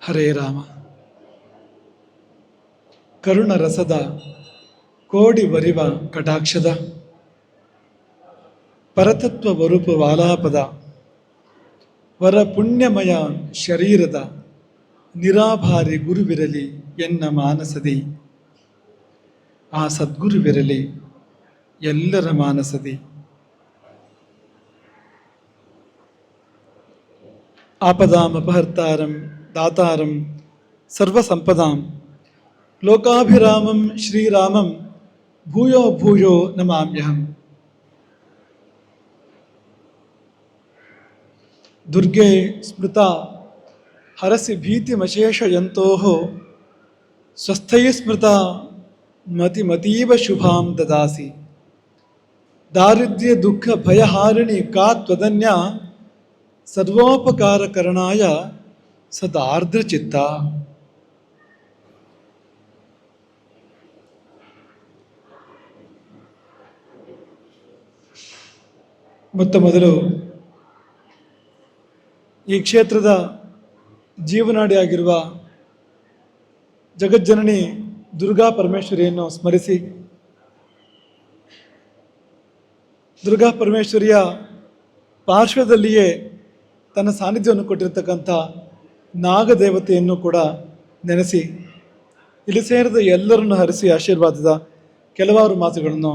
ಹರೇ ರಾಮ. ಕರುಣ ರಸದ ಕೋಡಿ ವರಿವ ಕಟಾಕ್ಷದ ಪರತತ್ವ ವರೂಪ ವಾಲಾಪದ ವರ ಪುಣ್ಯಮಯ ಶರೀರದ ನಿರಾಭಾರಿ ಗುರುವಿರಲಿ ಎನ್ನ ಮಾನಸದಿ. ಆ ಸದ್ಗುರುವಿರಲಿ ಎಲ್ಲರ ಮಾನಸದಿ. ಆಪದಾಂ ಅಪಹರ್ತಾರಂ ದಾತಾರಂ ಸರ್ವಸಂಪದಾಂ ಲೋಕಾಭಿರಾಮಂ ಶ್ರೀರಾಮಂ ಭೂಯೋ ಭೂಯೋ ನಮಾಮ್ಯಹಂ. ದುರ್ಗೆ ಸ್ಮೃತಾ ಹರಸಿ ಭೀತಿಮಶೇಷಯಂತೋಃ ಸ್ವಸ್ಥೈ ಸ್ಮೃತಾ ಮತಿಮತೀವ ಶುಭಾಂ ದದಾಸಿ. ದಾರಿದ್ರ್ಯ ದುಃಖ ಭಯಹಾರಿಣಿ ಕಾ ತ್ವದನ್ಯ ಸರ್ವೋಪಕಾರಕರಣಾಯ ಸದಾರ್ದ್ರಚಿತ್ತ. ಮೊತ್ತ ಮೊದಲು ಈ ಕ್ಷೇತ್ರದ ಜೀವನಾಡಿಯಾಗಿರುವ ಜಗಜ್ಜನನಿ ದುರ್ಗಾ ಪರಮೇಶ್ವರಿಯನ್ನು ಸ್ಮರಿಸಿ, ದುರ್ಗಾ ಪರಮೇಶ್ವರಿಯ ಪಾರ್ಶ್ವದಲ್ಲಿಯೇ ತನ್ನ ಸಾನ್ನಿಧ್ಯವನ್ನು ಕೊಟ್ಟಿರತಕ್ಕಂಥ ನಾಗದೇವತೆಯನ್ನು ಕೂಡ ನೆನೆಸಿ, ಇಲ್ಲಿ ಸೇರಿದ ಎಲ್ಲರನ್ನು ಹರಿಸಿ ಆಶೀರ್ವಾದದ ಕೆಲವಾರು ಮಾತುಗಳನ್ನು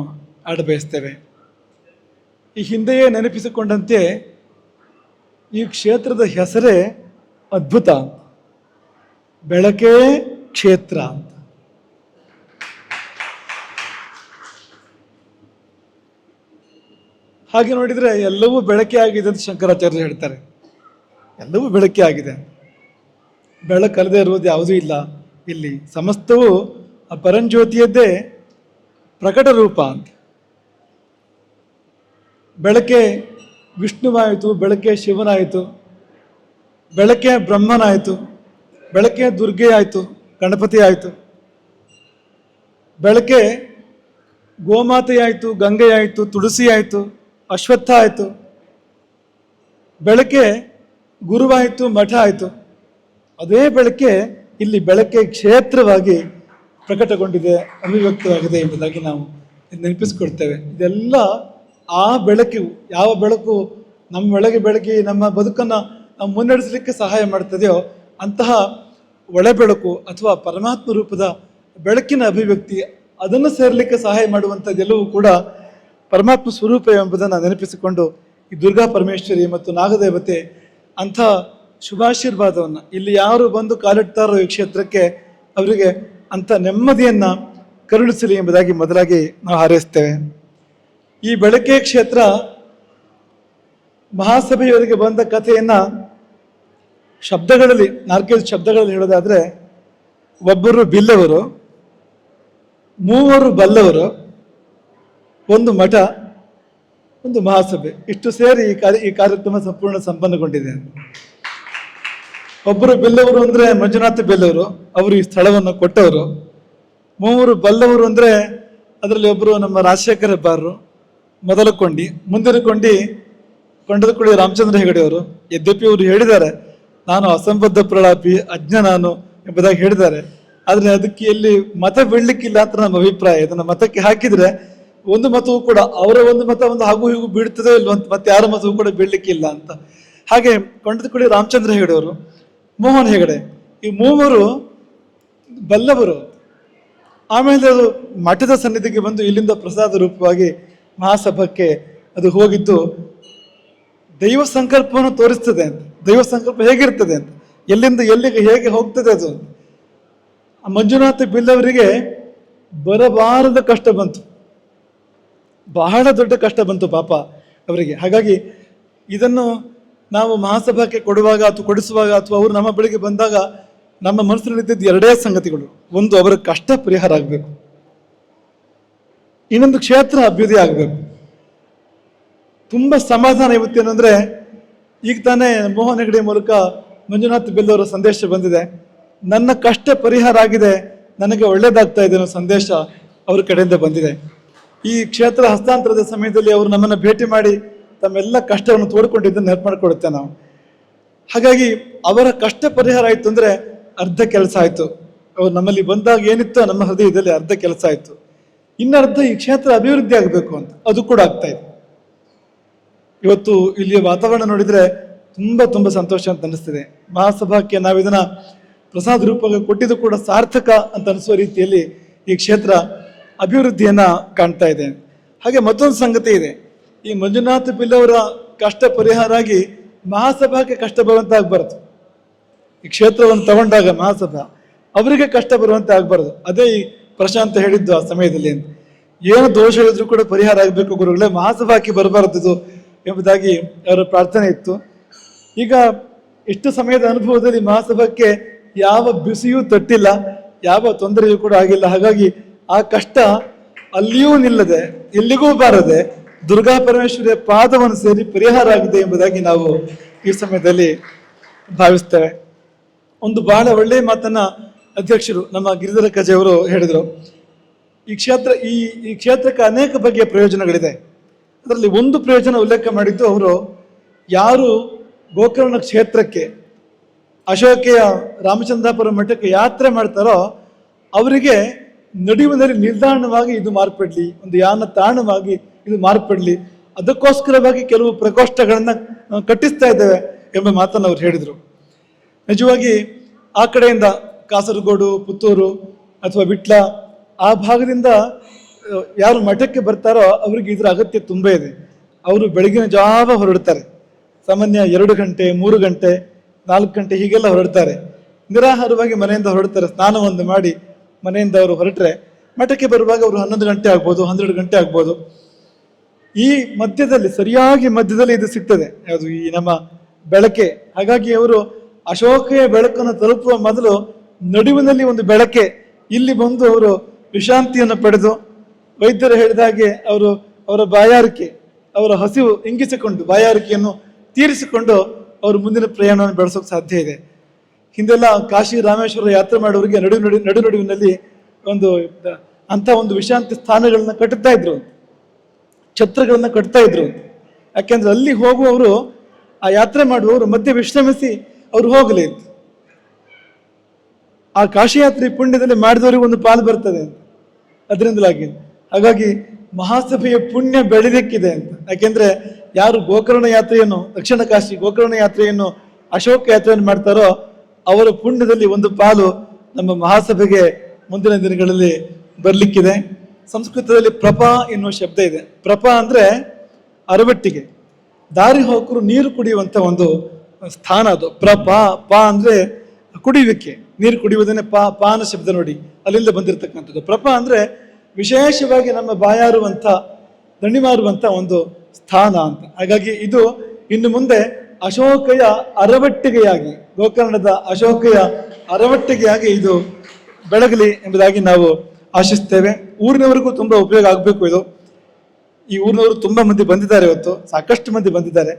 ಆಡಬಯಸ್ತೇವೆ. ಈ ಹಿಂದೆಯೇ ನೆನಪಿಸಿಕೊಂಡಂತೆ ಈ ಕ್ಷೇತ್ರದ ಹೆಸರೇ ಅದ್ಭುತ, ಬೆಳಕೇ ಕ್ಷೇತ್ರ ಅಂತ. ಹಾಗೆ ನೋಡಿದರೆ ಎಲ್ಲವೂ ಬೆಳಕೆ ಆಗಿದೆ ಅಂತ ಶಂಕರಾಚಾರ್ಯರು ಹೇಳ್ತಾರೆ. ಎಲ್ಲವೂ ಬೆಳಕೆ ಆಗಿದೆ, ಬೆಳಕಲ್ಲದೆ ಇರುವುದು ಯಾವುದೂ ಇಲ್ಲ. ಇಲ್ಲಿ ಸಮಸ್ತವೂ ಆ ಪರಂಜ್ಯೋತಿಯದ್ದೇ ಪ್ರಕಟ ರೂಪ ಅಂತ. ಬೆಳಕೆ ವಿಷ್ಣುವಾಯಿತು, ಬೆಳಕೆ ಶಿವನಾಯಿತು, ಬೆಳಕೆ ಬ್ರಹ್ಮನಾಯಿತು, ಬೆಳಕೆ ದುರ್ಗೆ ಆಯಿತು, ಗಣಪತಿ ಆಯಿತು, ಬೆಳಕೆ ಗೋಮಾತೆಯಾಯಿತು, ಗಂಗೆ ಆಯಿತು, ತುಳಸಿ ಆಯಿತು, ಅಶ್ವತ್ಥ ಆಯಿತು, ಬೆಳಕೆ ಗುರುವಾಯಿತು, ಮಠ ಆಯಿತು. ಅದೇ ಬೆಳಕೆ ಇಲ್ಲಿ ಬೆಳಕೆ ಕ್ಷೇತ್ರವಾಗಿ ಪ್ರಕಟಗೊಂಡಿದೆ, ಅಭಿವ್ಯಕ್ತವಾಗಿದೆ ಎಂಬುದಾಗಿ ನಾವು ನೆನಪಿಸ್ಕೊಳ್ತೇವೆ. ಇದೆಲ್ಲ ಆ ಬೆಳಕು, ಯಾವ ಬೆಳಕು ನಮ್ಮ ಒಳಗೆ ಬೆಳಗಿ ನಮ್ಮ ಬದುಕನ್ನು ನಾವು ಮುನ್ನಡೆಸಲಿಕ್ಕೆ ಸಹಾಯ ಮಾಡ್ತದೆಯೋ ಅಂತಹ ಒಳೆ ಬೆಳಕು ಅಥವಾ ಪರಮಾತ್ಮ ರೂಪದ ಬೆಳಕಿನ ಅಭಿವ್ಯಕ್ತಿ, ಅದನ್ನು ಸೇರಲಿಕ್ಕೆ ಸಹಾಯ ಮಾಡುವಂಥದ್ದೆಲ್ಲವೂ ಕೂಡ ಪರಮಾತ್ಮ ಸ್ವರೂಪ ಎಂಬುದನ್ನು ನೆನಪಿಸಿಕೊಂಡು ಈ ದುರ್ಗಾ ಪರಮೇಶ್ವರಿ ಮತ್ತು ನಾಗದೇವತೆ ಅಂಥ ಶುಭಾಶೀರ್ವಾದವನ್ನು ಇಲ್ಲಿ ಯಾರು ಬಂದು ಕಾಲಿಡ್ತಾರೋ ಈ ಕ್ಷೇತ್ರಕ್ಕೆ ಅವರಿಗೆ ಅಂಥ ನೆಮ್ಮದಿಯನ್ನು ಕರುಣಿಸಲಿ ಎಂಬುದಾಗಿ ಮೊದಲಾಗಿ ನಾವು ಹಾರೈಸ್ತೇವೆ. ಈ ಬೆಳಕೆ ಕ್ಷೇತ್ರ ಮಹಾಸಭೆಯವರಿಗೆ ಬಂದ ಕಥೆಯನ್ನು ಶಬ್ದಗಳಲ್ಲಿ 4-5 ಶಬ್ದಗಳಲ್ಲಿ ಹೇಳೋದಾದರೆ, ಒಬ್ಬರು ಬಿಲ್ಲವರು, 3 ಬಲ್ಲವರು, 1 ಮಠ, 1 ಮಹಾಸಭೆ, ಇಷ್ಟು ಸೇರಿ ಈ ಕಾರ್ಯಕ್ರಮ ಸಂಪೂರ್ಣ ಸಂಪನ್ನಗೊಂಡಿದೆ. ಒಬ್ಬರು ಬಿಲ್ಲವರು ಅಂದರೆ ಮಂಜುನಾಥ ಬಿಲ್ಲವರು, ಅವರು ಈ ಸ್ಥಳವನ್ನು ಕೊಟ್ಟವರು. 3 ಬಲ್ಲವರು ಅಂದರೆ ಅದರಲ್ಲಿ ಒಬ್ಬರು ನಮ್ಮ ರಾಜಶೇಖರ ಹೆಬ್ಬಾರರು, ಮೊದಲ ಕೊಂಡಿ, ಮುಂದಿನ ಕೊಂಡದ ಕುಳಿ ರಾಮಚಂದ್ರ ಹೆಗಡೆ ಅವರು. ಯದ್ಯಪಿ ಅವರು ಹೇಳಿದ್ದಾರೆ ನಾನು ಅಸಂಬದ್ಧ ಪ್ರಲಾಪಿ, ಅಜ್ಞ ನಾನು ಎಂಬುದಾಗಿ ಹೇಳಿದ್ದಾರೆ. ಆದರೆ ಅದಕ್ಕೆ ಎಲ್ಲಿ ಮತ ಬೀಳಲಿಕ್ಕಿಲ್ಲ ಅಂತ ನಮ್ಮ ಅಭಿಪ್ರಾಯ. ಇದನ್ನು ಮತಕ್ಕೆ ಹಾಕಿದರೆ ಒಂದು ಮತವೂ ಕೂಡ ಅವರ ಒಂದು ಮತ ಒಂದು ಹಾಗೂ ಹೀಗೂ ಬೀಳ್ತದೋ ಇಲ್ವಂತ, ಮತ್ತೆ ಯಾರ ಮತವೂ ಕೂಡ ಬೀಳಲಿಕ್ಕಿಲ್ಲ ಅಂತ. ಹಾಗೆ ಕೊಂಡದ ಕುಳಿ ರಾಮಚಂದ್ರ ಹೆಗಡೆ ಅವರು, ಮೋಹನ್ ಹೆಗಡೆ, ಈ 3 ಬಲ್ಲವರು. ಆಮೇಲೆ ಅದು ಮಠದ ಸನ್ನಿಧಿಗೆ ಬಂದು ಇಲ್ಲಿಂದ ಪ್ರಸಾದ ರೂಪವಾಗಿ ಮಹಾಸಭಕ್ಕೆ ಅದು ಹೋಗಿದ್ದು ದೈವ ಸಂಕಲ್ಪವನ್ನು ತೋರಿಸ್ತದೆ ಅಂತ. ದೈವ ಸಂಕಲ್ಪ ಹೇಗಿರ್ತದೆ ಅಂತ, ಎಲ್ಲಿಂದ ಎಲ್ಲಿಗೆ ಹೇಗೆ ಹೋಗ್ತದೆ ಅದು. ಮಂಜುನಾಥ ಬಿಲ್ಲವರಿಗೆ ಬರಬಾರದ ಕಷ್ಟ ಬಂತು, ಬಹಳ ದೊಡ್ಡ ಕಷ್ಟ ಬಂತು ಪಾಪ ಅವರಿಗೆ. ಹಾಗಾಗಿ ಇದನ್ನು ನಾವು ಮಹಾಸಭಾಕ್ಕೆ ಕೊಡುವಾಗ ಅಥವಾ ಕೊಡಿಸುವಾಗ ಅಥವಾ ಅವರು ನಮ್ಮ ಬಳಿಗೆ ಬಂದಾಗ ನಮ್ಮ ಮನಸ್ಸಿನಲ್ಲಿದ್ದ 2 ಸಂಗತಿಗಳು. ಒಂದು, ಅವರ ಕಷ್ಟ ಪರಿಹಾರ ಆಗಬೇಕು. ಇನ್ನೊಂದು, ಕ್ಷೇತ್ರ ಅಭ್ಯುದಯ ಆಗಬೇಕು. ತುಂಬ ಸಮಾಧಾನ ಇವತ್ತೇನು ಅಂದರೆ, ಈಗ ತಾನೇ ಮೋಹನ್ ಹೆಗಡೆ ಮೂಲಕ ಮಂಜುನಾಥ್ ಬಿಲ್ಲವರ ಸಂದೇಶ ಬಂದಿದೆ. ನನ್ನ ಕಷ್ಟ ಪರಿಹಾರ ಆಗಿದೆ, ನನಗೆ ಒಳ್ಳೇದಾಗ್ತಾ ಇದೆ ಅನ್ನೋ ಸಂದೇಶ ಅವ್ರ ಕಡೆಯಿಂದ ಬಂದಿದೆ. ಈ ಕ್ಷೇತ್ರ ಹಸ್ತಾಂತರದ ಸಮಯದಲ್ಲಿ ಅವರು ನಮ್ಮನ್ನು ಭೇಟಿ ಮಾಡಿ ತಮ್ಮೆಲ್ಲ ಕಷ್ಟವನ್ನು ತೋಡ್ಕೊಂಡಿದ್ದನ್ನು ನೆನಪು ಮಾಡಿಕೊಡುತ್ತೆ ನಾವು. ಹಾಗಾಗಿ ಅವರ ಕಷ್ಟ ಪರಿಹಾರ ಆಯಿತು ಅಂದರೆ ಅರ್ಧ ಕೆಲಸ ಆಯ್ತು. ಅವ್ರು ನಮ್ಮಲ್ಲಿ ಬಂದಾಗ ಏನಿತ್ತು ನಮ್ಮ ಹೃದಯದಲ್ಲಿ ಅರ್ಧ ಕೆಲಸ ಆಯ್ತು. ಇನ್ನರ್ಧ ಈ ಕ್ಷೇತ್ರ ಅಭಿವೃದ್ಧಿ ಆಗಬೇಕು ಅಂತ, ಅದು ಕೂಡ ಆಗ್ತಾ ಇದೆ. ಇವತ್ತು ಇಲ್ಲಿಯ ವಾತಾವರಣ ನೋಡಿದ್ರೆ ತುಂಬಾ ತುಂಬಾ ಸಂತೋಷ ಅಂತ ಅನಿಸ್ತಿದೆ. ಮಹಾಸಭಾಕ್ಕೆ ನಾವು ಇದನ್ನ ಪ್ರಸಾದ ರೂಪವಾಗಿ ಕೊಟ್ಟಿದ್ದು ಕೂಡ ಸಾರ್ಥಕ ಅಂತ ಅನಿಸುವ ರೀತಿಯಲ್ಲಿ ಈ ಕ್ಷೇತ್ರ ಅಭಿವೃದ್ಧಿಯನ್ನ ಕಾಣ್ತಾ ಇದೆ. ಹಾಗೆ ಮತ್ತೊಂದು ಸಂಗತಿ ಇದೆ, ಈ ಮಂಜುನಾಥ ಪಿಲ್ ಅವರ ಕಷ್ಟ ಪರಿಹಾರ ಆಗಿ ಮಹಾಸಭಾಕ್ಕೆ ಕಷ್ಟ ಬರುವಂತೆ ಆಗ್ಬಾರ್ದು. ಈ ಕ್ಷೇತ್ರವನ್ನು ತಗೊಂಡಾಗ ಮಹಾಸಭಾ ಅವರಿಗೆ ಕಷ್ಟ ಬರುವಂತೆ ಆಗ್ಬಾರ್ದು. ಅದೇ ಈ ಪ್ರಶಾಂತ್ ಹೇಳಿದ್ದು ಆ ಸಮಯದಲ್ಲಿ ಅಂತ. ಏನು ದೋಷ ಇದ್ರೂ ಕೂಡ ಪರಿಹಾರ ಆಗಬೇಕು ಗುರುಗಳೇ, ಮಹಾಸಭಾಕ್ಕೆ ಬರಬಾರದು ಎಂಬುದಾಗಿ ಅವರ ಪ್ರಾರ್ಥನೆ ಇತ್ತು. ಈಗ ಇಷ್ಟು ಸಮಯದ ಅನುಭವದಲ್ಲಿ ಮಹಾಸಭಾಕ್ಕೆ ಯಾವ ಬಿಸಿಯೂ ತಟ್ಟಿಲ್ಲ, ಯಾವ ತೊಂದರೆಯೂ ಕೂಡ ಆಗಿಲ್ಲ. ಹಾಗಾಗಿ ಆ ಕಷ್ಟ ಅಲ್ಲಿಯೂ ನಿಲ್ಲದೆ ಎಲ್ಲಿಗೂ ಬಾರದೆ ದುರ್ಗಾ ಪರಮೇಶ್ವರಿಯ ಪಾದವನ್ನು ಸೇರಿ ಪರಿಹಾರ ಆಗಿದೆ ಎಂಬುದಾಗಿ ನಾವು ಈ ಸಮಯದಲ್ಲಿ ಭಾವಿಸ್ತೇವೆ. ಒಂದು ಬಹಳ ಒಳ್ಳೆಯ ಮಾತನ್ನ ಅಧ್ಯಕ್ಷರು ನಮ್ಮ ಗಿರಿಧರ ಕಜೆ ಅವರು ಹೇಳಿದರು. ಈ ಕ್ಷೇತ್ರಕ್ಕೆ ಅನೇಕ ಬಗೆಯ ಪ್ರಯೋಜನಗಳಿದೆ. ಅದರಲ್ಲಿ ಒಂದು ಪ್ರಯೋಜನ ಉಲ್ಲೇಖ ಮಾಡಿದ್ದು, ಅವರು ಯಾರು ಗೋಕರ್ಣ ಕ್ಷೇತ್ರಕ್ಕೆ ಅಶೋಕೆಯ ರಾಮಚಂದ್ರಾಪುರ ಮಠಕ್ಕೆ ಯಾತ್ರೆ ಮಾಡ್ತಾರೋ ಅವರಿಗೆ ನಡುವಿನಲ್ಲಿ ನಿಲ್ದಾಣವಾಗಿ ಇದು ಮಾರ್ಪಡ್ಲಿ, ಒಂದು ಯಾನ ತಾಣವಾಗಿ ಇದು ಮಾರ್ಪಡ್ಲಿ, ಅದಕ್ಕೋಸ್ಕರವಾಗಿ ಕೆಲವು ಪ್ರಕೋಷ್ಠಗಳನ್ನ ಕಟ್ಟಿಸ್ತಾ ಇದ್ದೇವೆ ಎಂಬ ಮಾತನ್ನು ಅವ್ರು ಹೇಳಿದರು. ನಿಜವಾಗಿ ಆ ಕಡೆಯಿಂದ ಕಾಸರಗೋಡು, ಪುತ್ತೂರು ಅಥವಾ ವಿಟ್ಲ ಆ ಭಾಗದಿಂದ ಯಾರು ಮಠಕ್ಕೆ ಬರ್ತಾರೋ ಅವರಿಗೆ ಇದರ ಅಗತ್ಯ ತುಂಬ ಇದೆ. ಅವರು ಬೆಳಗಿನ ಜಾವ ಹೊರಡ್ತಾರೆ, ಸಾಮಾನ್ಯ 2 ಗಂಟೆ 3 ಗಂಟೆ 4 ಗಂಟೆ ಹೀಗೆಲ್ಲ ಹೊರಡ್ತಾರೆ. ನಿರಾಹಾರವಾಗಿ ಮನೆಯಿಂದ ಹೊರಡ್ತಾರೆ. ಸ್ನಾನವನ್ನು ಮಾಡಿ ಮನೆಯಿಂದ ಅವರು ಹೊರಟ್ರೆ ಮಠಕ್ಕೆ ಬರುವಾಗ ಅವರು 11 ಗಂಟೆ ಆಗ್ಬೋದು, 12 ಗಂಟೆ ಆಗ್ಬೋದು. ಈ ಮಧ್ಯದಲ್ಲಿ ಸರಿಯಾಗಿ ಮಧ್ಯದಲ್ಲಿ ಇದು ಸಿಗ್ತದೆ, ಯಾವುದು ಈ ನಮ್ಮ ಬೆಳಕೆ. ಹಾಗಾಗಿ ಅವರು ಅಶೋಕೆಯ ಬೆಳಕನ್ನು ತಲುಪುವ ಮೊದಲು ನಡುವಿನಲ್ಲಿ ಒಂದು ಬೆಳಕೆ ಇಲ್ಲಿ ಬಂದು ಅವರು ವಿಶ್ರಾಂತಿಯನ್ನು ಪಡೆದು, ವೈದ್ಯರು ಹೇಳಿದ ಹಾಗೆ ಅವರ ಬಾಯಾರಿಕೆ, ಅವರ ಹಸಿವು ಇಂಗಿಸಿಕೊಂಡು ಬಾಯಾರಿಕೆಯನ್ನು ತೀರಿಸಿಕೊಂಡು ಅವರು ಮುಂದಿನ ಪ್ರಯಾಣವನ್ನು ಬೆಳೆಸೋಕೆ ಸಾಧ್ಯ ಇದೆ. ಹಿಂದೆಲ್ಲ ಕಾಶಿ ರಾಮೇಶ್ವರ ಯಾತ್ರೆ ಮಾಡೋರಿಗೆ ನಡುವಿನಲ್ಲಿ ಒಂದು ವಿಶ್ರಾಂತಿ ಸ್ಥಾನಗಳನ್ನ ಕಟ್ಟುತ್ತಾ ಇದ್ರು, ಛತ್ರಗಳನ್ನ ಕಟ್ತಾ ಇದ್ರು. ಯಾಕೆಂದ್ರೆ ಅಲ್ಲಿ ಹೋಗುವವರು, ಆ ಯಾತ್ರೆ ಮಾಡುವವರು ಮಧ್ಯೆ ವಿಶ್ರಮಿಸಿ ಅವರು ಹೋಗಲಿ. ಆ ಕಾಶಿ ಯಾತ್ರೆ ಪುಣ್ಯದಲ್ಲಿ ಮಾಡಿದವರಿಗೆ ಒಂದು ಪಾಲು ಬರ್ತದೆ ಅಂತ, ಅದರಿಂದಲಾಗಿ. ಹಾಗಾಗಿ ಮಹಾಸಭೆಯ ಪುಣ್ಯ ಬೆಳೆದಕ್ಕಿದೆ ಅಂತ. ಯಾಕೆಂದ್ರೆ ಯಾರು ಗೋಕರ್ಣ ಯಾತ್ರೆಯನ್ನು, ದಕ್ಷಿಣ ಕಾಶಿ ಗೋಕರ್ಣ ಯಾತ್ರೆಯನ್ನು, ಅಶೋಕ ಯಾತ್ರೆಯನ್ನು ಮಾಡ್ತಾರೋ ಅವರ ಪುಣ್ಯದಲ್ಲಿ ಒಂದು ಪಾಲು ನಮ್ಮ ಮಹಾಸಭೆಗೆ ಮುಂದಿನ ದಿನಗಳಲ್ಲಿ ಬರ್ಲಿಕ್ಕಿದೆ. ಸಂಸ್ಕೃತದಲ್ಲಿ ಪ್ರಪ ಎನ್ನುವ ಶಬ್ದ ಇದೆ. ಪ್ರಪ ಅಂದ್ರೆ ಅರವಟ್ಟಿಗೆ, ದಾರಿ ಹೋಕರು ನೀರು ಕುಡಿಯುವಂತ ಒಂದು ಸ್ಥಾನ ಅದು. ಪ ಅಂದ್ರೆ ಕುಡಿಯುವಿಕೆ, ನೀರು ಕುಡಿಯುವುದನ್ನೇ ಪಾನ ಶಬ್ದ ನೋಡಿ, ಅಲ್ಲಿಂದ ಬಂದಿರತಕ್ಕಂಥದ್ದು. ಪ್ರಪ ಅಂದ್ರೆ ವಿಶೇಷವಾಗಿ ನಮ್ಮ ಬಾಯಾರುವಂಥ, ದಣಿಮಾರುವಂಥ ಒಂದು ಸ್ಥಾನ ಅಂತ. ಹಾಗಾಗಿ ಇದು ಇನ್ನು ಮುಂದೆ ಅಶೋಕೆಯ ಅರವಟ್ಟಿಗೆಯಾಗಿ, ಗೋಕರ್ಣದ ಅಶೋಕೆಯ ಅರವಟ್ಟಿಗೆಯಾಗಿ ಇದು ಬೆಳಗಲಿ ಎಂಬುದಾಗಿ ನಾವು ಆಶಿಸ್ತೇವೆ. ಊರಿನವರಿಗೂ ತುಂಬಾ ಉಪಯೋಗ ಆಗಬೇಕು ಇದು. ಈ ಊರಿನವರು ತುಂಬಾ ಮಂದಿ ಬಂದಿದ್ದಾರೆ, ಇವತ್ತು ಸಾಕಷ್ಟು ಮಂದಿ ಬಂದಿದ್ದಾರೆ.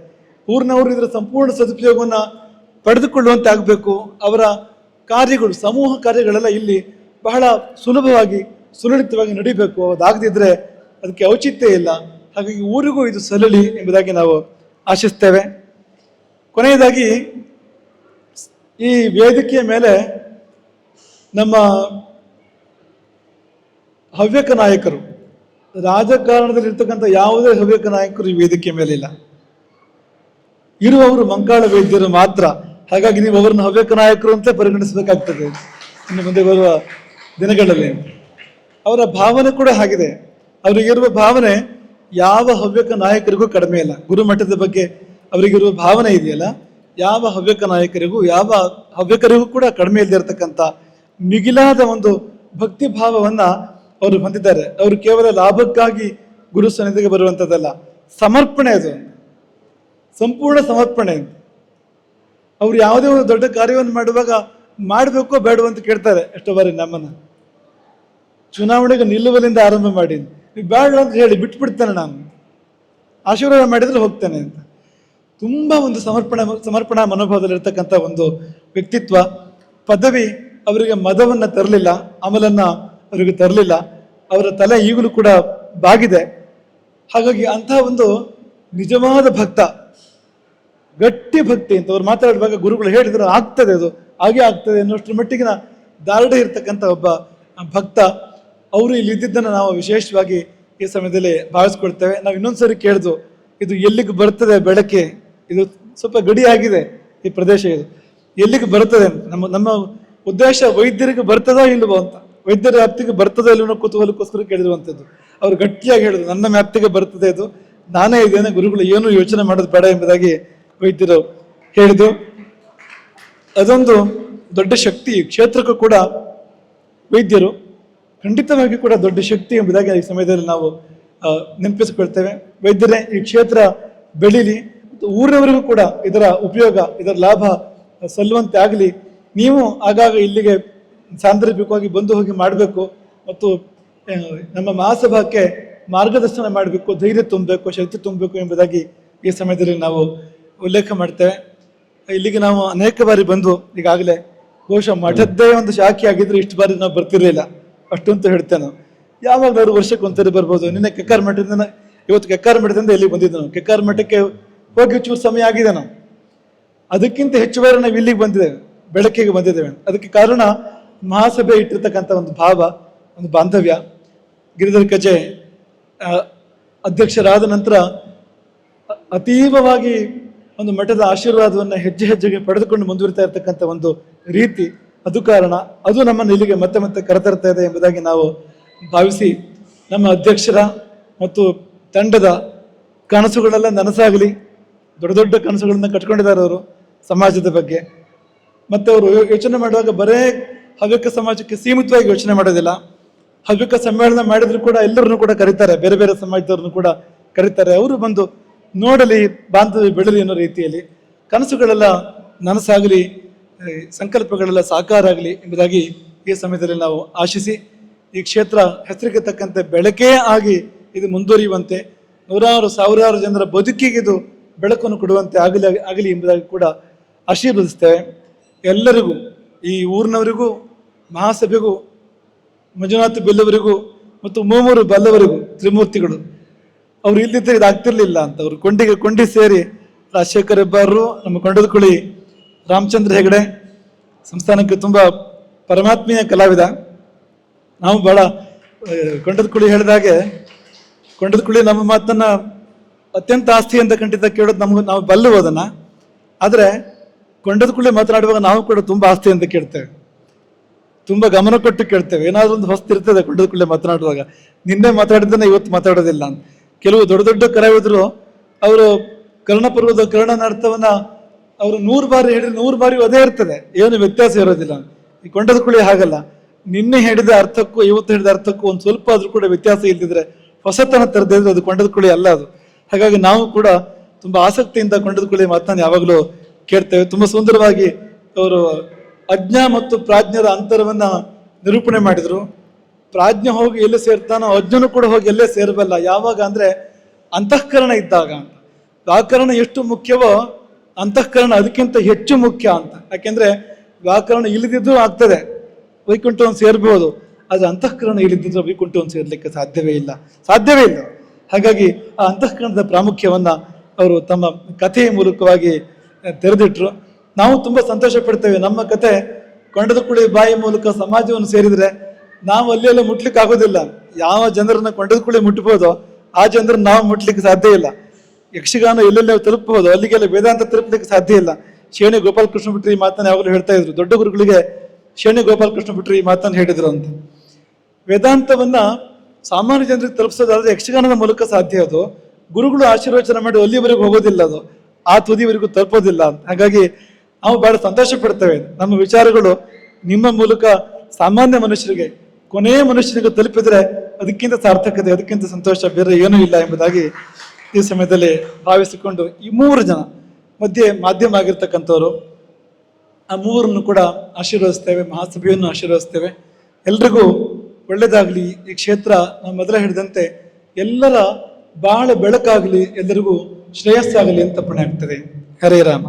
ಊರಿನವರು ಇದರ ಸಂಪೂರ್ಣ ಸದುಪಯೋಗವನ್ನ ಪಡೆದುಕೊಳ್ಳುವಂತೆ ಆಗಬೇಕು. ಅವರ ಕಾರ್ಯಗಳು, ಸಮೂಹ ಕಾರ್ಯಗಳೆಲ್ಲ ಇಲ್ಲಿ ಬಹಳ ಸುಲಭವಾಗಿ ಸುಲಲಿತವಾಗಿ ನಡೀಬೇಕು. ಅದಾಗದಿದ್ರೆ ಅದಕ್ಕೆ ಔಚಿತ್ಯ ಇಲ್ಲ. ಹಾಗಾಗಿ ಊರಿಗೂ ಇದು ಸಲ್ಲಲಿ ಎಂಬುದಾಗಿ ನಾವು ಆಶಿಸ್ತೇವೆ. ಕೊನೆಯದಾಗಿ ಈ ವೇದಿಕೆಯ ಮೇಲೆ ನಮ್ಮ ಹವ್ಯಕ ನಾಯಕರು, ರಾಜಕಾರಣದಲ್ಲಿರ್ತಕ್ಕಂಥ ಯಾವುದೇ ಹವ್ಯಕ ನಾಯಕರು ಈ ವೇದಿಕೆಯ ಮೇಲೆ ಇಲ್ಲ. ಇರುವವರು ಮಂಕಾಳ ವೈದ್ಯರು ಮಾತ್ರ. ಹಾಗಾಗಿ ನೀವು ಅವರನ್ನು ಹವ್ಯಕ ನಾಯಕರು ಅಂತ ಪರಿಗಣಿಸಬೇಕಾಗ್ತದೆ ಇನ್ನು ಮುಂದೆ ಬರುವ ದಿನಗಳಲ್ಲಿ. ಅವರ ಭಾವನೆ ಕೂಡ ಹಾಗಿದೆ. ಅವರಿಗಿರುವ ಭಾವನೆ ಯಾವ ಹವ್ಯಕ ನಾಯಕರಿಗೂ ಕಡಿಮೆ ಇಲ್ಲ. ಗುರುಮಠದ ಬಗ್ಗೆ ಅವರಿಗಿರುವ ಭಾವನೆ ಇದೆಯಲ್ಲ, ಯಾವ ಹವ್ಯಕ ನಾಯಕರಿಗೂ, ಯಾವ ಹವ್ಯಕರಿಗೂ ಕೂಡ ಕಡಿಮೆ ಇಲ್ಲದಿರತಕ್ಕಂಥ ಮಿಗಿಲಾದ ಒಂದು ಭಕ್ತಿ ಭಾವವನ್ನ ಅವರು ಹೊಂದಿದ್ದಾರೆ. ಅವರು ಕೇವಲ ಲಾಭಕ್ಕಾಗಿ ಗುರು ಸನ್ನಿಧಿಗೆ ಬರುವಂಥದ್ದಲ್ಲ, ಸಮರ್ಪಣೆ, ಅದು ಸಂಪೂರ್ಣ ಸಮರ್ಪಣೆ. ಅವ್ರು ಯಾವುದೇ ಒಂದು ದೊಡ್ಡ ಕಾರ್ಯವನ್ನು ಮಾಡುವಾಗ ಮಾಡಬೇಕೋ ಬೇಡವೋ ಅಂತ ಕೇಳ್ತಾರೆ ಎಷ್ಟೋ ಬಾರಿ ನಮ್ಮನ್ನ. ಚುನಾವಣೆಗೆ ನಿಲ್ಲುವಲ್ಲಿಂದ ಆರಂಭ ಮಾಡಿ, ನೀವು ಬೇಡ ಅಂತ ಹೇಳಿ ಬಿಟ್ಬಿಡ್ತೇನೆ, ನಾನು ಆಶೀರ್ವಾದ ಮಾಡಿದ್ರೆ ಹೋಗ್ತೇನೆ ಅಂತ. ತುಂಬಾ ಒಂದು ಸಮರ್ಪಣಾ ಮನೋಭಾವದಲ್ಲಿರ್ತಕ್ಕಂಥ ಒಂದು ವ್ಯಕ್ತಿತ್ವ. ಪದವಿ ಅವರಿಗೆ ಮದವನ್ನ ತರಲಿಲ್ಲ, ಅಮಲನ್ನ ಅವರಿಗೆ ತರಲಿಲ್ಲ. ಅವರ ತಲೆ ಈಗಲೂ ಕೂಡ ಬಾಗಿದೆ. ಹಾಗಾಗಿ ಅಂತಹ ಒಂದು ನಿಜವಾದ ಭಕ್ತ, ಗಟ್ಟಿ ಭಕ್ತಿ ಅಂತ ಅವ್ರು ಮಾತಾಡುವಾಗ ಗುರುಗಳು ಹೇಳಿದ್ರು, ಆಗ್ತದೆ, ಅದು ಹಾಗೆ ಆಗ್ತದೆ ಅನ್ನೋಷ್ಟರ ಮಟ್ಟಿಗಿನ ದಾರ್ಢ್ಯ ಇರ್ತಕ್ಕಂಥ ಒಬ್ಬ ಭಕ್ತ. ಅವರು ಇಲ್ಲಿ ಇದ್ದಿದ್ದನ್ನು ನಾವು ವಿಶೇಷವಾಗಿ ಈ ಸಮಯದಲ್ಲಿ ಭಾವಿಸ್ಕೊಳ್ತೇವೆ. ನಾವು ಇನ್ನೊಂದ್ಸರಿ ಕೇಳಿದ್ವು, ಇದು ಎಲ್ಲಿಗೆ ಬರ್ತದೆ ಬೆಳಕೆ, ಇದು ಸ್ವಲ್ಪ ಗಡಿ ಆಗಿದೆ ಈ ಪ್ರದೇಶ, ಇದು ಎಲ್ಲಿಗೆ ಬರ್ತದೆ ಅಂತ. ನಮ್ಮ ಉದ್ದೇಶ ವೈದ್ಯರಿಗೆ ಬರ್ತದೋ ಇಲ್ವೋ ಅಂತ, ವೈದ್ಯರ ವ್ಯಾಪ್ತಿಗೆ ಬರ್ತದೋ ಇಲ್ಲವೋ ಕುತೂಹಲಕ್ಕೋಸ್ಕರ ಕೇಳಿರುವಂಥದ್ದು. ಅವ್ರು ಗಟ್ಟಿಯಾಗಿ ಹೇಳಿದ್ರು, ನನ್ನ ವ್ಯಾಪ್ತಿಗೆ ಬರ್ತದೆ ಇದು, ನಾನೇ ಇದ್ದೇನೆ, ಗುರುಗಳು ಏನು ಯೋಚನೆ ಮಾಡೋದು ಬೇಡ ಎಂಬುದಾಗಿ ವೈದ್ಯರು ಹೇಳಿದ್ರು. ಅದೊಂದು ದೊಡ್ಡ ಶಕ್ತಿ ಕ್ಷೇತ್ರಕ್ಕೂ ಕೂಡ, ವೈದ್ಯರು ಖಂಡಿತವಾಗಿ ಕೂಡ ದೊಡ್ಡ ಶಕ್ತಿ ಎಂಬುದಾಗಿ ಈ ಸಮಯದಲ್ಲಿ ನಾವು ನೆನಪಿಸಿಕೊಳ್ತೇವೆ. ವೈದ್ಯರೇ ಈ ಕ್ಷೇತ್ರ ಬೆಳೀಲಿ, ಊರಿನವರಿಗೂ ಕೂಡ ಇದರ ಉಪಯೋಗ, ಇದರ ಲಾಭ ಸಲ್ಲುವಂತೆ ಆಗಲಿ. ನೀವು ಆಗಾಗ ಇಲ್ಲಿಗೆ ಸಾಂದರ್ಭಿಕವಾಗಿ ಬಂದು ಹೋಗಿ ಮಾಡಬೇಕು ಮತ್ತು ನಮ್ಮ ಮಹಾಸಭಾಕ್ಕೆ ಮಾರ್ಗದರ್ಶನ ಮಾಡಬೇಕು, ಧೈರ್ಯ ತುಂಬಬೇಕು, ಶಕ್ತಿ ತುಂಬಬೇಕು ಎಂಬುದಾಗಿ ಈ ಸಮಯದಲ್ಲಿ ನಾವು ಉಲ್ಲೇಖ ಮಾಡ್ತೇವೆ. ಇಲ್ಲಿಗೆ ನಾವು ಅನೇಕ ಬಾರಿ ಬಂದು ಈಗಾಗಲೇ, ಬಹುಶಃ ಮಠದ್ದೇ ಒಂದು ಶಾಖೆ ಆಗಿದ್ರೆ ಇಷ್ಟು ಬಾರಿ ನಾವು ಬರ್ತಿರ್ಲಿಲ್ಲ, ಅಷ್ಟು ಅಂತ ಹೇಳ್ತೇನೆ. ಯಾವಾಗಲಾದ್ರು ವರ್ಷಕ್ಕೆ ಒಂದ್ಸರಿ ಬರ್ಬೋದು. ನಿನ್ನೆ ಕೆಕ್ಕಾರ್ ಮಠದಿಂದ, ಇವತ್ತು ಕೆಕ್ಕಾರ್ ಮಠದಿಂದ ಎಲ್ಲಿಗೆ ಬಂದಿದ್ದೆ ನಾವು, ಕೆಕ್ಕಾರ್ ಮಠಕ್ಕೆ ಹೋಗಿ ಚೂರು ಸಮಯ ಆಗಿದೆ. ನಾವು ಅದಕ್ಕಿಂತ ಹೆಚ್ಚು ಬಾರಿ ನಾವು ಇಲ್ಲಿಗೆ ಬಂದಿದ್ದೇವೆ, ಬೆಳಕಿಗೆ ಬಂದಿದ್ದೇವೆ. ಅದಕ್ಕೆ ಕಾರಣ ಮಹಾಸಭೆ ಇಟ್ಟಿರ್ತಕ್ಕಂಥ ಒಂದು ಭಾವ, ಒಂದು ಬಾಂಧವ್ಯ. ಗಿರಿಧರ್ ಕಜೆ ಅಧ್ಯಕ್ಷರಾದ ನಂತರ ಅತೀವವಾಗಿ ಒಂದು ಮಠದ ಆಶೀರ್ವಾದವನ್ನು ಹೆಜ್ಜೆ ಹೆಜ್ಜೆಗೆ ಪಡೆದುಕೊಂಡು ಮುಂದುವರಿತಾ ಇರತಕ್ಕಂಥ ಒಂದು ರೀತಿ, ಅದು ಕಾರಣ, ಅದು ನಮ್ಮನ್ನು ಇಲ್ಲಿಗೆ ಮತ್ತೆ ಮತ್ತೆ ಕರೆತರ್ತಾ ಇದೆ ಎಂಬುದಾಗಿ ನಾವು ಭಾವಿಸಿ, ನಮ್ಮ ಅಧ್ಯಕ್ಷರ ಮತ್ತು ತಂಡದ ಕನಸುಗಳೆಲ್ಲ ನನಸಾಗಲಿ. ದೊಡ್ಡ ದೊಡ್ಡ ಕನಸುಗಳನ್ನು ಕಟ್ಕೊಂಡಿದ್ದಾರೆ ಅವರು ಸಮಾಜದ ಬಗ್ಗೆ. ಮತ್ತೆ ಅವರು ಯೋಚನೆ ಮಾಡುವಾಗ ಬರೇ ಹವ್ಯಕ ಸಮಾಜಕ್ಕೆ ಸೀಮಿತವಾಗಿ ಯೋಚನೆ ಮಾಡೋದಿಲ್ಲ. ಹವ್ಯಕ ಸಮ್ಮೇಳನ ಮಾಡಿದ್ರು ಕೂಡ ಎಲ್ಲರನ್ನು ಕೂಡ ಕರೀತಾರೆ, ಬೇರೆ ಬೇರೆ ಸಮಾಜದವ್ರನ್ನು ಕೂಡ ಕರೀತಾರೆ. ಅವರು ಬಂದು ನೋಡಲಿ, ಬಾಂಧವ್ಯ ಬೆಳಲಿ ಅನ್ನೋ ರೀತಿಯಲ್ಲಿ ಕನಸುಗಳೆಲ್ಲ ನನಸಾಗಲಿ, ಸಂಕಲ್ಪಗಳೆಲ್ಲ ಸಾಕಾರ ಆಗಲಿ ಎಂಬುದಾಗಿ ಈ ಸಮಯದಲ್ಲಿ ನಾವು ಆಶಿಸಿ, ಈ ಕ್ಷೇತ್ರ ಹೆಸರಿಗೆ ತಕ್ಕಂತೆ ಬೆಳಕೇ ಆಗಿ ಇದು ಮುಂದುವರಿಯುವಂತೆ, ನೂರಾರು ಸಾವಿರಾರು ಜನರ ಬದುಕಿಗೆ ಇದು ಬೆಳಕನ್ನು ಕೊಡುವಂತೆ ಆಗಲಿ ಎಂಬುದಾಗಿ ಕೂಡ ಆಶೀರ್ವದಿಸ್ತೇವೆ. ಎಲ್ಲರಿಗೂ, ಈ ಊರಿನವರಿಗೂ, ಮಹಾಸಭೆಗೂ, ಮಂಜುನಾಥ ಬೆಲ್ಲವರಿಗೂ ಮತ್ತು ಮೂಮೂರು ಬಲ್ಲವರಿಗೂ, ತ್ರಿಮೂರ್ತಿಗಳು ಅವ್ರು ಇಲ್ಲಿದ್ದರೆ ಇದಾಗ್ತಿರ್ಲಿಲ್ಲ ಅಂತ. ಅವರು ಕೊಂಡಿ ಸೇರಿ ರಾಜಶೇಖರ್ ಹೆಬ್ಬಾರರು, ನಮ್ಮ ಕೊಂಡದಕುಳಿ ರಾಮಚಂದ್ರ ಹೆಗಡೆ ಸಂಸ್ಥಾನಕ್ಕೆ ತುಂಬಾ ಪರಮಾತ್ಮೀಯ ಕಲಾವಿದ. ನಾವು ಬಹಳ ಕೊಂಡದಕುಳಿ ಹೇಳಿದಾಗೆ, ಕೊಂಡದಕುಳಿ ನಮ್ಮ ಮಾತನ್ನ ಅತ್ಯಂತ ಆಸ್ತಿ ಅಂತ ಖಂಡಿತ ಕೇಳೋದು ನಾವು ಬಲ್ಲವು ಅದನ್ನ. ಆದರೆ ಕೊಂಡದಕುಳಿ ಮಾತನಾಡುವಾಗ ನಾವು ಕೂಡ ತುಂಬಾ ಆಸ್ತಿ ಅಂತ ಕೇಳ್ತೇವೆ, ತುಂಬಾ ಗಮನ ಕೊಟ್ಟು ಕೇಳ್ತೇವೆ. ಏನಾದ್ರೂ ಒಂದು ಹೊಸ್ತಿರ್ತದೆ ಕೊಂಡದಕುಳಿ ಮಾತನಾಡುವಾಗ, ನಿನ್ನೆ ಮಾತಾಡಿದ್ದನ್ನ ಇವತ್ತು ಮಾತಾಡೋದಿಲ್ಲ ಅಂತ. ಕೆಲವು ದೊಡ್ಡ ದೊಡ್ಡ ಕಲಾವಿದರು ಅವರು ಕರ್ಣಪರ್ವದ ಕರ್ಣನ ಅರ್ಥವನ್ನ ಅವರು 100 ಬಾರಿ ಹೇಳಿದ್ರೆ 100 ಬಾರಿ ಅದೇ ಇರ್ತದೆ, ಏನು ವ್ಯತ್ಯಾಸ ಇರೋದಿಲ್ಲ. ಈ ಕೊಂಡದಕುಳಿ ಹಾಗಲ್ಲ, ನಿನ್ನೆ ಹೇಳಿದ ಅರ್ಥಕ್ಕೂ ಇವತ್ತು ಹೇಳಿದ ಅರ್ಥಕ್ಕೂ ಒಂದು ಸ್ವಲ್ಪ ಆದ್ರೂ ಕೂಡ ವ್ಯತ್ಯಾಸ ಇಲ್ದಿದ್ರೆ ಹೊಸತನ ತರದಿದ್ರೆ ಅದು ಕೊಂಡದಕುಳಿ ಅಲ್ಲ ಅದು. ಹಾಗಾಗಿ ನಾವು ಕೂಡ ತುಂಬಾ ಆಸಕ್ತಿಯಿಂದ ಕೊಂಡದಕುಳಿ ಮಾತನ್ನು ಯಾವಾಗಲೂ ಕೇಳ್ತೇವೆ. ತುಂಬಾ ಸುಂದರವಾಗಿ ಅವರು ಅಜ್ಞ ಮತ್ತು ಪ್ರಾಜ್ಞರ ಅಂತರವನ್ನ ನಿರೂಪಣೆ ಮಾಡಿದ್ರು. ಪ್ರಾಜ್ಞೆ ಹೋಗಿ ಎಲ್ಲಿ ಸೇರ್ತಾನೋ ಅಜ್ಞನು ಕೂಡ ಹೋಗಿ ಎಲ್ಲೇ ಸೇರಬಲ್ಲ. ಯಾವಾಗ ಅಂದ್ರೆ ಅಂತಃಕರಣ ಇದ್ದಾಗ ಅಂತ. ವ್ಯಾಕರಣ ಎಷ್ಟು ಮುಖ್ಯವೋ ಅಂತಃಕರಣ ಅದಕ್ಕಿಂತ ಹೆಚ್ಚು ಮುಖ್ಯ ಅಂತ. ಯಾಕೆಂದ್ರೆ ವ್ಯಾಕರಣ ಇಲ್ಲದಿದ್ದು ಆಗ್ತದೆ, ವೈಕುಂಠವನ್ನು ಸೇರ್ಬೋದು, ಅದು ಅಂತಃಕರಣ ಇಲ್ಲದಿದ್ರೆ ವೈಕುಂಠವನ್ನು ಸೇರ್ಲಿಕ್ಕೆ ಸಾಧ್ಯವೇ ಇಲ್ಲ. ಹಾಗಾಗಿ ಆ ಅಂತಃಕರಣದ ಪ್ರಾಮುಖ್ಯವನ್ನ ಅವರು ತಮ್ಮ ಕಥೆಯ ಮೂಲಕವಾಗಿ ತೆರೆದಿಟ್ರು. ನಾವು ತುಂಬಾ ಸಂತೋಷ ಪಡ್ತೇವೆ. ನಮ್ಮ ಕತೆ ಕೊಂಡದಕುಳಿ ಬಾಯಿ ಮೂಲಕ ಸಮಾಜವನ್ನು ಸೇರಿದ್ರೆ ನಾವು ಅಲ್ಲೆಲ್ಲ ಮುಟ್ಲಿಕ್ಕೆ ಆಗೋದಿಲ್ಲ. ಯಾವ ಜನರನ್ನ ಕೊಂಡದಕುಳಿ ಮುಟ್ಬೋದೋ ಆ ಜನರನ್ನ ನಾವು ಮುಟ್ಲಿಕ್ಕೆ ಸಾಧ್ಯ ಇಲ್ಲ. ಯಕ್ಷಗಾನ ಎಲ್ಲೆಲ್ಲ ತಲುಪಬಹುದು, ಅಲ್ಲಿಗೆಲ್ಲ ವೇದಾಂತ ತಲುಪಲಿಕ್ಕೆ ಸಾಧ್ಯ ಇಲ್ಲ. ಶೇಣಿ ಗೋಪಾಲಕೃಷ್ಣ ಭಟ್ರು ಈ ಮಾತನ್ನು ಯಾವಾಗಲೂ ಹೇಳ್ತಾ ಇದ್ರು. ದೊಡ್ಡ ಗುರುಗಳಿಗೆ ಶೇಣಿ ಗೋಪಾಲಕೃಷ್ಣ ಭಟ್ರು ಈ ಮಾತನ್ನು ಹೇಳಿದ್ರು ಅಂತ. ವೇದಾಂತವನ್ನ ಸಾಮಾನ್ಯ ಜನರಿಗೆ ತಲುಪಿಸೋದಾದ್ರೆ ಯಕ್ಷಗಾನದ ಮೂಲಕ ಸಾಧ್ಯ. ಅದು ಗುರುಗಳು ಆಶೀರ್ವಚನ ಮಾಡಿ ಅಲ್ಲಿವರೆಗೂ ಹೋಗೋದಿಲ್ಲ, ಅದು ಆ ತುದಿವರೆಗೂ ತಲುಪೋದಿಲ್ಲ ಅಂತ. ಹಾಗಾಗಿ ನಾವು ಬಹಳ ಸಂತೋಷ ಪಡ್ತೇವೆ. ನಮ್ಮ ವಿಚಾರಗಳು ನಿಮ್ಮ ಮೂಲಕ ಸಾಮಾನ್ಯ ಮನುಷ್ಯರಿಗೆ, ಕೊನೆಯ ಮನುಷ್ಯನಿಗೆ ತಲುಪಿದ್ರೆ ಅದಕ್ಕಿಂತ ಸಾರ್ಥಕತೆ, ಅದಕ್ಕಿಂತ ಸಂತೋಷ ಬೇರೆ ಏನೂ ಇಲ್ಲ ಎಂಬುದಾಗಿ ಈ ಸಮಯದಲ್ಲಿ ಭಾವಿಸಿಕೊಂಡು, ಈ 3 ಜನ ಮಧ್ಯೆ ಮಾಧ್ಯಮ ಆಗಿರ್ತಕ್ಕಂಥವ್ರು, ಆ 3ರನ್ನು ಕೂಡ ಆಶೀರ್ವದಿಸ್ತೇವೆ, ಮಹಾಸಭೆಯನ್ನು ಆಶೀರ್ವದಿಸ್ತೇವೆ. ಎಲ್ರಿಗೂ ಒಳ್ಳೇದಾಗ್ಲಿ. ಈ ಕ್ಷೇತ್ರ ನಾವು ಮೊದಲೇ ಹೇಳಿದಂತೆ ಎಲ್ಲರ ಬಹಳ ಬೆಳಕಾಗಲಿ, ಎಲ್ಲರಿಗೂ ಶ್ರೇಯಸ್ಸಾಗಲಿ ಅಂತ ಪುಣ್ಯ ಆಗ್ತದೆ. ಹರೇ ರಾಮ.